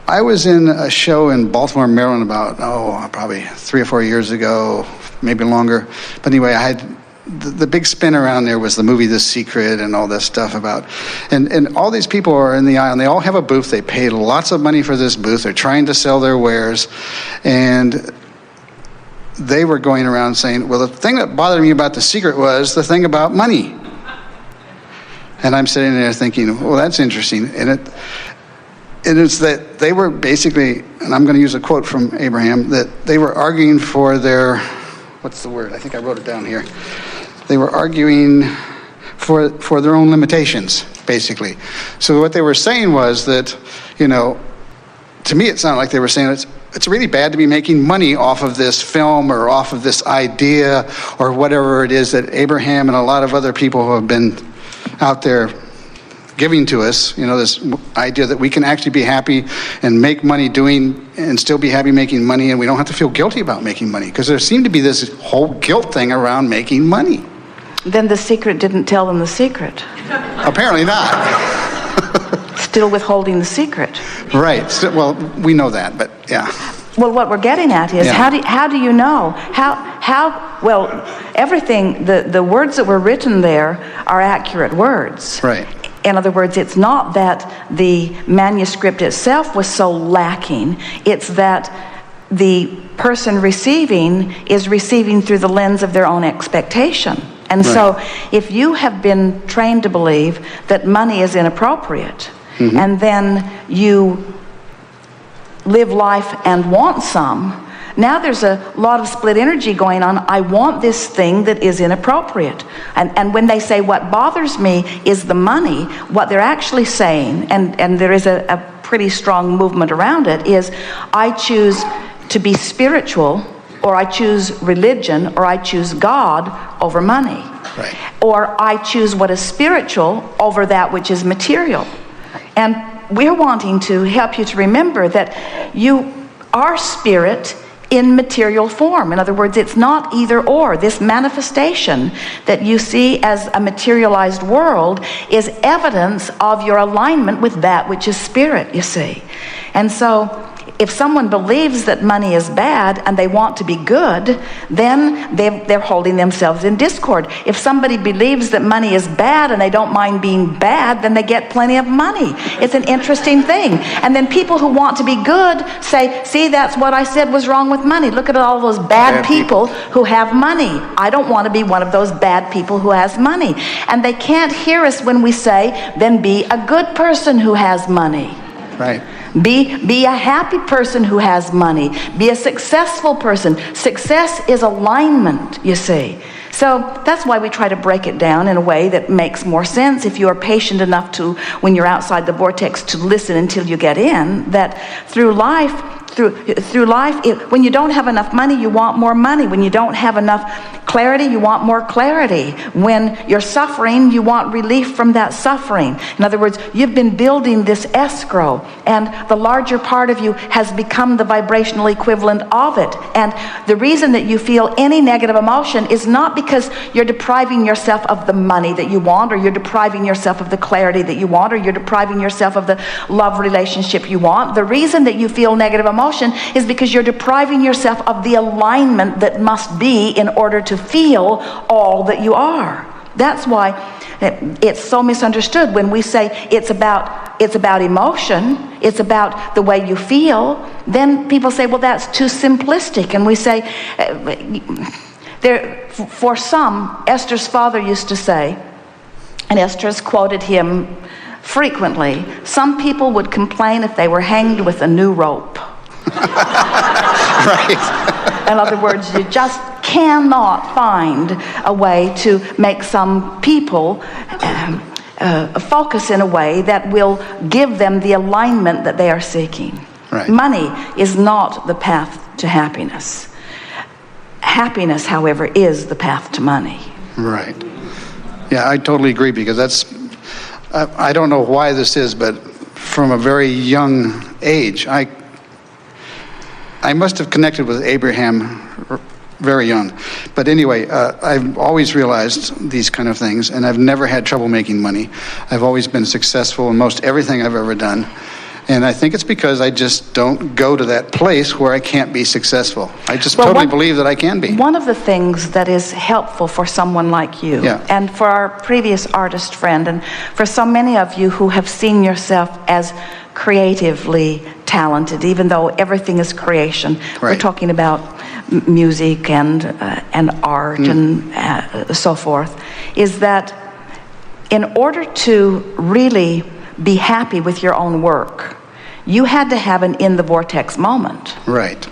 I was in a show in Baltimore, Maryland about, probably 3 or 4 years ago, maybe longer. But anyway, I had the big spin around there was the movie The Secret and all this stuff about, and all these people are in the aisle, and they all have a booth. They paid lots of money for this booth. They're trying to sell their wares, and they were going around saying, well, the thing that bothered me about The Secret was the thing about money. And I'm sitting there thinking, well, that's interesting. And it's that they were basically, and I'm going to use a quote from Abraham, that they were arguing for their, what's the word? I think I wrote it down here. They were arguing for their own limitations, basically. So what they were saying was that, to me it sounded like they were saying it's really bad to be making money off of this film or off of this idea or whatever it is that Abraham and a lot of other people who have been out there giving to us, this idea that we can actually be happy and make money doing and still be happy making money, and we don't have to feel guilty about making money, because there seemed to be this whole guilt thing around making money. Then The Secret didn't tell them the secret. Apparently not. Still withholding the secret. Right. So, well, we know that, but yeah. Well, what we're getting at is, how do you know? Well, everything, the words that were written there are accurate words. Right. In other words, it's not that the manuscript itself was so lacking. It's that the person receiving is receiving through the lens of their own expectation. And so if you have been trained to believe that money is inappropriate, and then you live life and want some, now there's a lot of split energy going on. I want this thing that is inappropriate. And when they say what bothers me is the money, what they're actually saying, and there is a pretty strong movement around it, is I choose to be spiritual, or I choose religion, or I choose God over money. Right. Or I choose what is spiritual over that which is material. And we're wanting to help you to remember that you are spirit in material form. In other words, it's not either or. This manifestation that you see as a materialized world is evidence of your alignment with that which is spirit, you see. And so if someone believes that money is bad and they want to be good, then they're holding themselves in discord. If somebody believes that money is bad and they don't mind being bad, then they get plenty of money. It's an interesting thing. And then people who want to be good say, see, that's what I said was wrong with money. Look at all those bad people who have money. I don't want to be one of those bad people who has money. And they can't hear us when we say, then be a good person who has money. Right. Be a happy person who has money. Be a successful person. Success is alignment, you see. So that's why we try to break it down in a way that makes more sense if you are patient enough to, when you're outside the vortex, to listen until you get in, that through life, when you don't have enough money, you want more money. When you don't have enough clarity, you want more clarity. When you're suffering, you want relief from that suffering. In other words, you've been building this escrow, and the larger part of you has become the vibrational equivalent of it. And the reason that you feel any negative emotion is not because you're depriving yourself of the money that you want, or you're depriving yourself of the clarity that you want, or you're depriving yourself of the love relationship you want. The reason that you feel negative emotion is because you're depriving yourself of the alignment that must be in order to feel all that you are. That's why it's so misunderstood when we say it's about emotion, it's about the way you feel. Then people say, well, that's too simplistic. And we say, for some, Esther's father used to say, and Esther's quoted him frequently, some people would complain if they were hanged with a new rope. Right. In other words, you just cannot find a way to make some people focus in a way that will give them the alignment that they are seeking. Right. Money is not the path to happiness. Happiness, however, is the path to money. Right. Yeah, I totally agree, because that's, I don't know why this is, but from a very young age, I must have connected with Abraham very young. But anyway, I've always realized these kind of things, and I've never had trouble making money. I've always been successful in most everything I've ever done. And I think it's because I just don't go to that place where I can't be successful. I just totally believe that I can be. One of the things that is helpful for someone like you, and for our previous artist friend, and for so many of you who have seen yourself as creatively talented, even though everything is creation. Right. We're talking about music and art and so forth, is that in order to really be happy with your own work, you had to have an in the vortex moment. Right,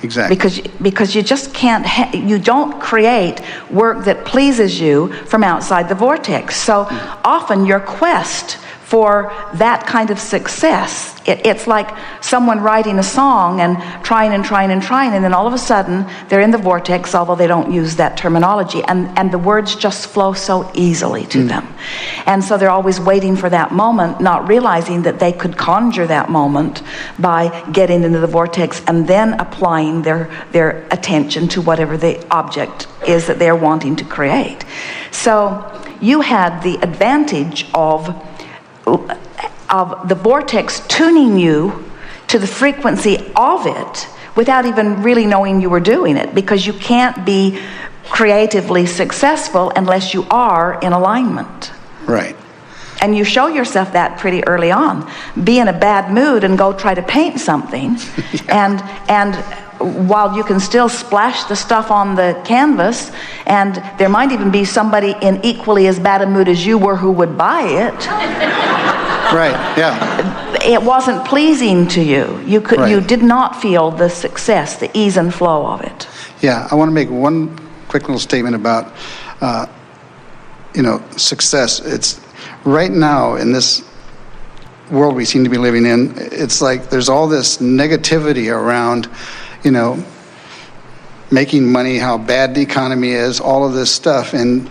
exactly. Because you just can't, you don't create work that pleases you from outside the vortex. So often your quest for that kind of success, it's like someone writing a song and trying, and then all of a sudden they're in the vortex, although they don't use that terminology, and the words just flow so easily to them. And so they're always waiting for that moment, not realizing that they could conjure that moment by getting into the vortex and then applying their attention to whatever the object is that they're wanting to create. So you had the advantage of the vortex tuning you to the frequency of it without even really knowing you were doing it, because you can't be creatively successful unless you are in alignment. Right. And you show yourself that pretty early on. Be in a bad mood and go try to paint something, and while you can still splash the stuff on the canvas, and there might even be somebody in equally as bad a mood as you were who would buy it. Right, yeah. It wasn't pleasing to you. You did not feel the success, the ease and flow of it. Yeah, I want to make one quick little statement about, success. It's right now in this world we seem to be living in, it's like there's all this negativity around, making money, how bad the economy is, all of this stuff. And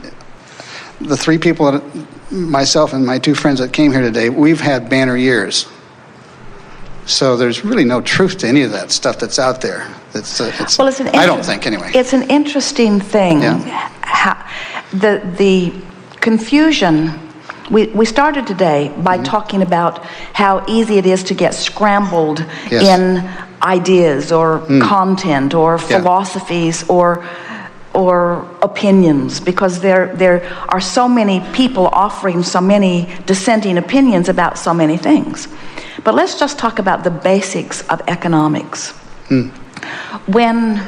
the three people, myself and my two friends that came here today, we've had banner years. So there's really no truth to any of that stuff that's out there. I don't think, anyway. It's an interesting thing. Yeah. The confusion. We started today by talking about how easy it is to get scrambled in ideas or content or philosophies or opinions, because there are so many people offering so many dissenting opinions about so many things. But let's just talk about the basics of economics. When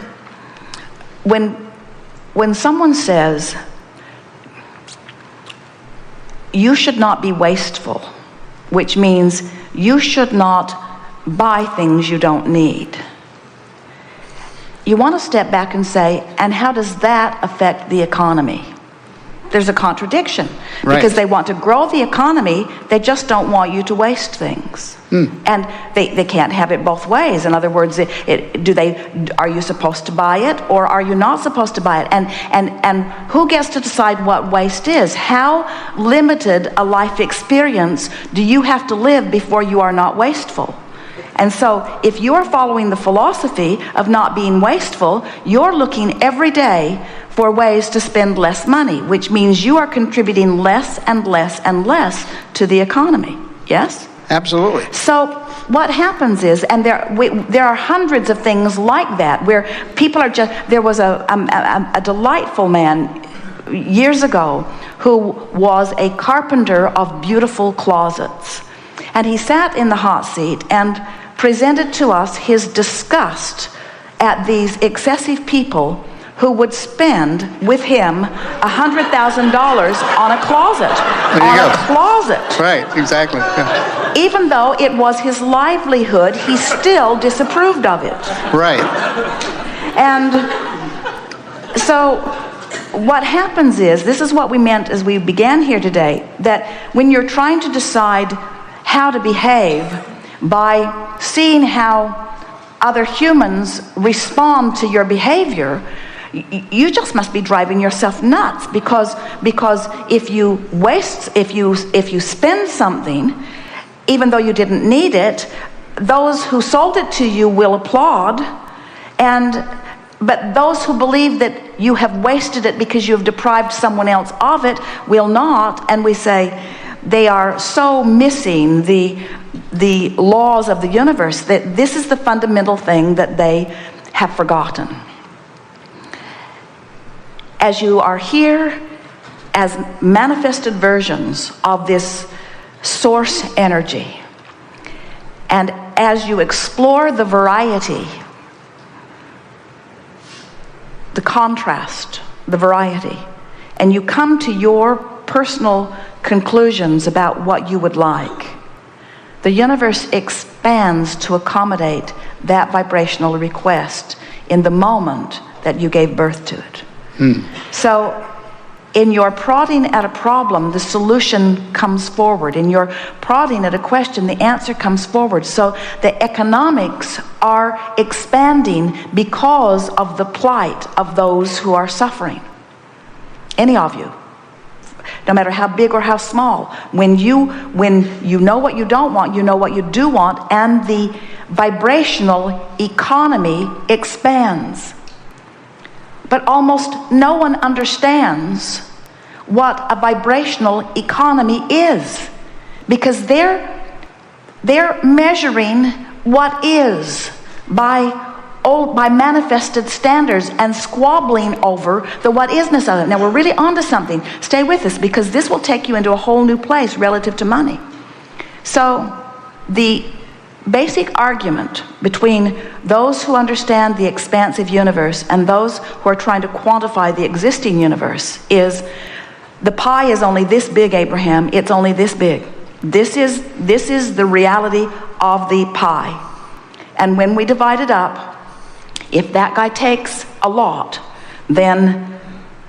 someone says you should not be wasteful, which means you should not buy things you don't need, you want to step back and say, and how does that affect the economy? There's a contradiction. Right. Because they want to grow the economy, they just don't want you to waste things. And they can't have it both ways. In other words, are you supposed to buy it or are you not supposed to buy it? And who gets to decide what waste is? How limited a life experience do you have to live before you are not wasteful? And so if you're following the philosophy of not being wasteful, you're looking every day for ways to spend less money, which means you are contributing less and less and less to the economy. Yes? Absolutely. So what happens is, and there are hundreds of things like that, where people are just, there was a delightful man years ago who was a carpenter of beautiful closets. And he sat in the hot seat and presented to us his disgust at these excessive people who would spend with him $100,000 on a closet. Closet. Right, exactly. Yeah. Even though it was his livelihood, he still disapproved of it. Right. And so what happens is, this is what we meant as we began here today, that when you're trying to decide how to behave by seeing how other humans respond to your behavior, you just must be driving yourself nuts, because if you spend something, even though you didn't need it, those who sold it to you will applaud, but those who believe that you have wasted it because you have deprived someone else of it will not. And we say, they are so missing the laws of the universe that this is the fundamental thing that they have forgotten. As you are here as manifested versions of this source energy, and as you explore the variety, the contrast, the variety, and you come to your personal conclusions about what you would like, the universe expands to accommodate that vibrational request in the moment that you gave birth to it. So in your prodding at a problem, the solution comes forward. In your prodding at a question, the answer comes forward. So the economics are expanding because of the plight of those who are suffering. Any of you, no matter how big or how small, when you know what you don't want, you know what you do want, and the vibrational economy expands. But almost no one understands what a vibrational economy is, because they're measuring what is by manifested standards and squabbling over the what isness of it. Now we're really onto something. Stay with us, because this will take you into a whole new place relative to money. So the basic argument between those who understand the expansive universe and those who are trying to quantify the existing universe is, the pie is only this big, Abraham. It's only this big. This is the reality of the pie. And when we divide it up, if that guy takes a lot, then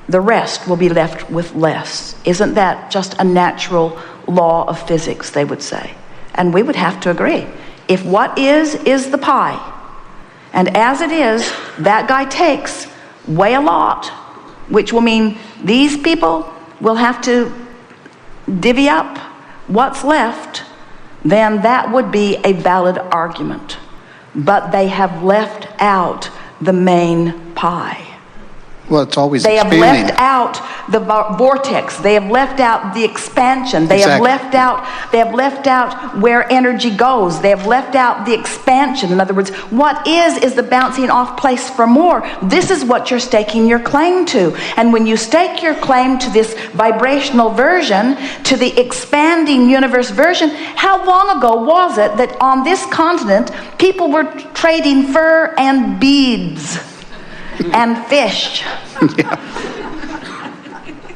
the rest will be left with less. Isn't that just a natural law of physics, they would say? And we would have to agree. If what is the pie, and as it is, that guy takes way a lot, which will mean these people will have to divvy up what's left, then that would be a valid argument. But they have left out the main pie. Well, it's always they expanding. have left out the vortex. They have left out the expansion. They Exactly. have left out where energy goes. They have left out the expansion. In other words, what is the bouncing off place for more. This is what you're staking your claim to. And when you stake your claim to this vibrational version, to the expanding universe version, how long ago was it that on this continent people were trading fur and beads and fish?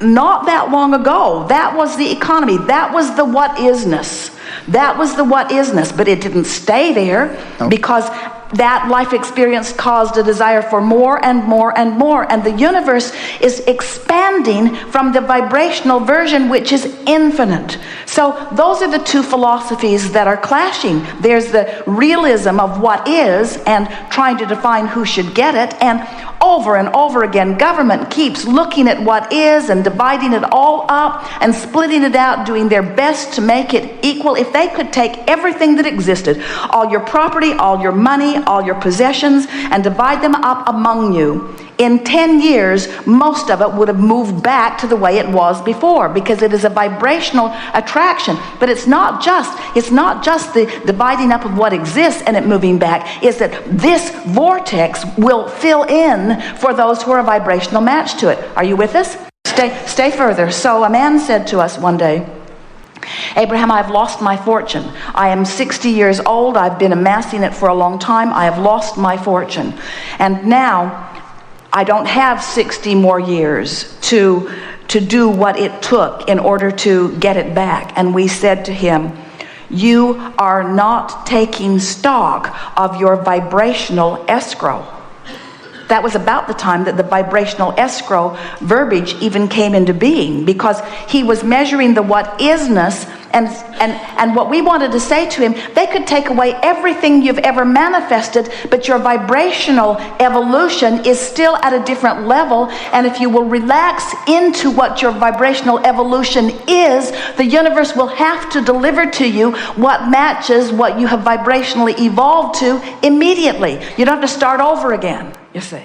Not that long ago. That was the economy. That was the what isness. That was the what isness. But it didn't stay there, because that life experience caused a desire for more and more and more. And the universe is expanding from the vibrational version, which is infinite. So those are the two philosophies that are clashing. There's the realism of what is and trying to define who should get it. And over and over again, government keeps looking at what is and dividing it all up and splitting it out, doing their best to make it equal. If they could take everything that existed, all your property, all your money, all your possessions, and divide them up among you, in 10 years, most of it would have moved back to the way it was before, because it is a vibrational attraction. But it's not just the dividing up of what exists and it moving back. It's that this vortex will fill in for those who are a vibrational match to it. Are you with us? Stay further. So a man said to us one day, Abraham, I've lost my fortune. I am 60 years old. I've been amassing it for a long time. I have lost my fortune. And now I don't have 60 more years to do what it took in order to get it back. And we said to him, you are not taking stock of your vibrational escrow. That was about the time that the vibrational escrow verbiage even came into being, because he was measuring the what isness, and what we wanted to say to him, they could take away everything you've ever manifested, but your vibrational evolution is still at a different level, and if you will relax into what your vibrational evolution is, the universe will have to deliver to you what matches what you have vibrationally evolved to immediately. You don't have to start over again, you see.